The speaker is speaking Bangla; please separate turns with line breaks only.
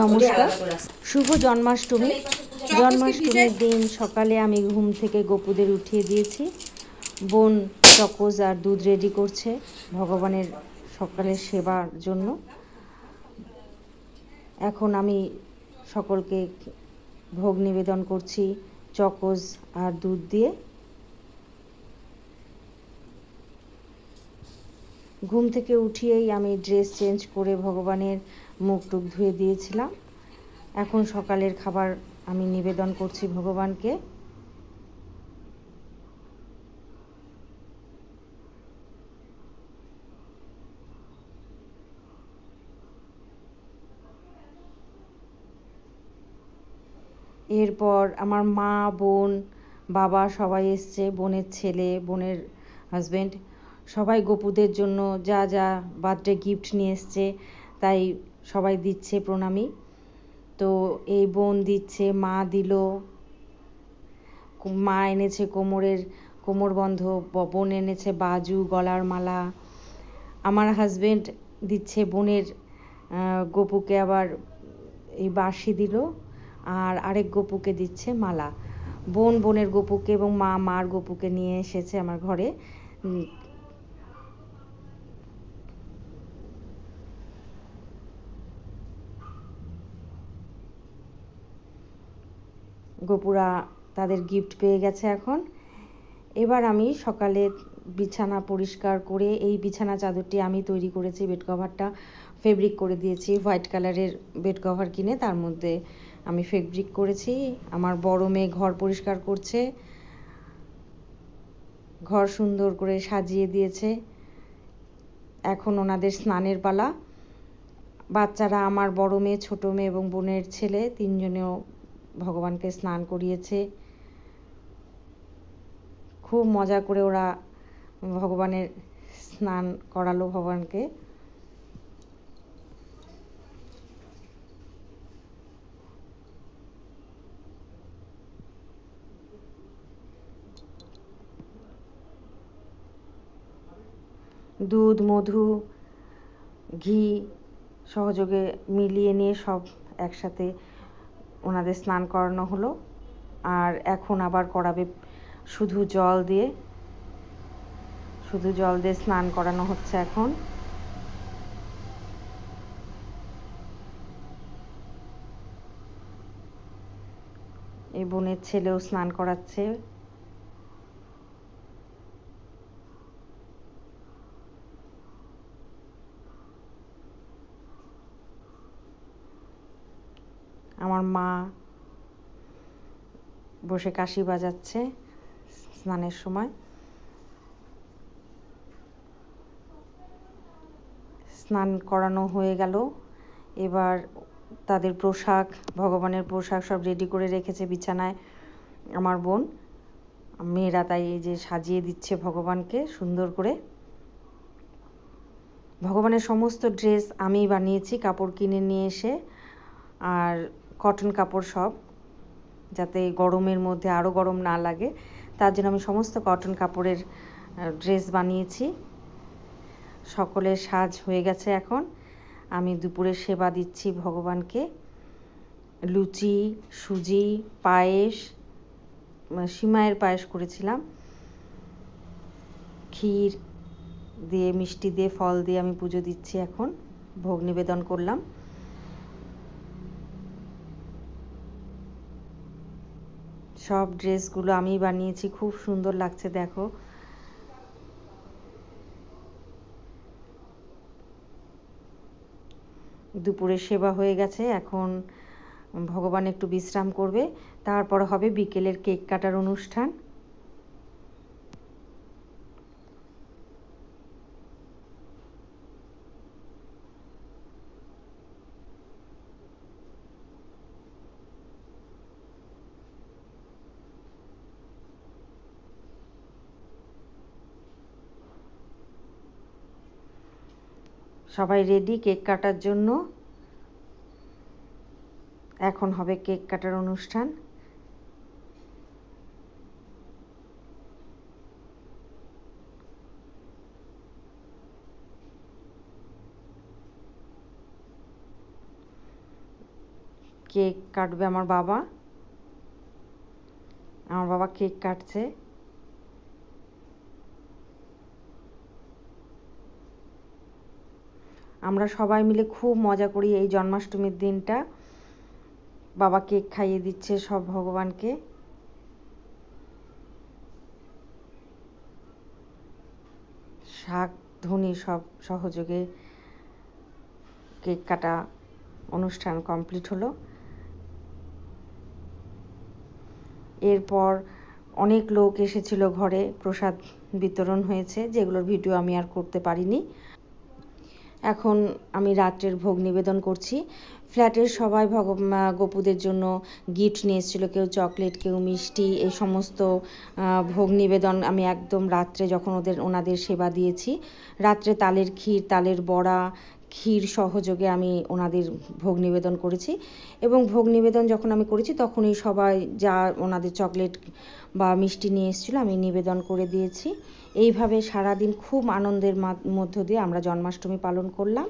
নমস্কার, শুভ জন্মাষ্টমী। জন্মাষ্টমীর দিন সকালে আমি ঘুম থেকে গোপুদের উঠিয়ে দিয়েছি। বোন চকোজ আর দুধ রেডি করছে ভগবানের সকালের সেবার জন্য। এখন আমি সকলকে ভোগ নিবেদন করছি চকোজ আর দুধ দিয়ে। ঘুম থেকে উঠিয়েই আমি ড্রেস চেঞ্জ করে ভগবানের মুখ টুক ধুয়ে দিয়েছিলাম। এখন সকালের খাবার আমি নিবেদন করছি ভগবানকে। এরপর আমার মা, বোন, বাবা সবাই এসছে, বোনের ছেলে, বোনের হাজব্যান্ড সবাই গোপুদের জন্য যা যা বার্থডে গিফট নিয়ে এসছে তাই সবাই দিচ্ছে প্রণামী। তো এই বোন দিচ্ছে, মা দিল, মা এনেছে কোমরবন্ধ, বোন এনেছে বাজু, গলার মালা। আমার হাজব্যান্ড দিচ্ছে বোনের গোপুকে আবার এই বাঁশি দিল, আর আরেক গোপুকে দিচ্ছে মালা। বোন বোনের গোপুকে এবং মা মার গোপুকে নিয়ে এসেছে আমার ঘরে। গোপুরা তাদের গিফট পেয়ে গেছে এখন। এবার আমি সকালে বিছানা পরিষ্কার করে, এই বিছানা চাদরটি আমি তৈরি করেছি, বেড কভারটা ফেব্রিক করে দিয়েছি, হোয়াইট কালারের বেড কভার কিনে তার মধ্যে আমি ফেব্রিক করেছি। আমার বড় মেয়ে ঘর পরিষ্কার করছে, ঘর সুন্দর করে সাজিয়ে দিয়েছে। এখন ওনাদের স্নানের পালা। বাচ্চারা, আমার বড় মেয়ে, ছোট মেয়ে এবং বোনের ছেলে তিনজনেও ভগবানকে স্নান করিয়েছে। খুব মজা করে ওরা ভগবানের স্নান করালো ভগবানকে। দুধ, মধু, ঘি সহযোগে মিলিয়ে নিয়ে সব একসাথে ওনাদের স্নান করানো হলো। আর এখন আবার করাবে শুধু জল দিয়ে স্নান করানো হচ্ছে এখন। এই বোনের ছেলেও স্নান করাচ্ছে। আমার মা বসে কাশি বাজাচ্ছে স্নানের সময়। স্নান করানো হয়ে গেল। এবার তাদের পোশাক, ভগবানের পোশাক সব রেডি করে রেখেছে বিছানায় আমার বোন। মেয়েরা তাই এই যে সাজিয়ে দিচ্ছে ভগবানকে সুন্দর করে। ভগবানের সমস্ত ড্রেস আমি বানিয়েছি, কাপড় কিনে নিয়ে এসে, আর কটন কাপড় সব, যাতে গরমের মধ্যে আরও গরম না লাগে তার জন্য আমি সমস্ত কটন কাপড়ের ড্রেস বানিয়েছি। সকলের সাজ হয়ে গেছে। এখন আমি দুপুরে সেবা দিচ্ছি ভগবানকে। লুচি, সুজি, পায়েস, সিমাইয়ের পায়েস করেছিলাম, ক্ষীর দিয়ে, মিষ্টি দিয়ে, ফল দিয়ে আমি পুজো দিচ্ছি। এখন ভোগ নিবেদন করলাম। সব ড্রেসগুলো আমি বানিয়েছি, খুব সুন্দর লাগছে দেখো। দুপুরে সেবা হয়ে গেছে, এখন ভগবান একটু বিশ্রাম করবে, তারপর হবে বিকেলের কেক কাটার অনুষ্ঠান। সবাই রেডি কেক কাটার জন্য। এখন হবে কেক কাটার অনুষ্ঠান। কেক কাটবে আমার বাবা কেক কাটছে। আমরা সবাই মিলে খুব মজা করি এই জন্মাষ্টমীর দিনটা। বাবা কেক খাইয়ে দিচ্ছে সব ভগবানকে। শাক ধনী সব সহযোগে কেক কাটা অনুষ্ঠান কমপ্লিট হলো। এরপর অনেক লোক এসেছিল ঘরে, প্রসাদ বিতরণ হয়েছে, যেগুলোর ভিডিও আমি আর করতে পারিনি। এখন আমি রাত্রের ভোগ নিবেদন করছি। ফ্ল্যাটের সবাই গপুদের জন্য গিফট নিয়ে এসেছিল, কেউ চকলেট, কেউ মিষ্টি, এই সমস্ত ভোগ নিবেদন আমি একদম রাত্রে যখন ওনাদের সেবা দিয়েছি, রাত্রে তালের ক্ষীর, তালের বড়া, ক্ষীর সহযোগে আমি ওনাদের ভোগ নিবেদন করেছি। এবং ভোগ নিবেদন যখন আমি করেছি তখনই সবাই যা ওনাদের চকলেট বা মিষ্টি নিয়ে এসেছিলো আমি নিবেদন করে দিয়েছি। এইভাবে সারাদিন খুব আনন্দের মধ্য দিয়ে আমরা জন্মাষ্টমী পালন করলাম।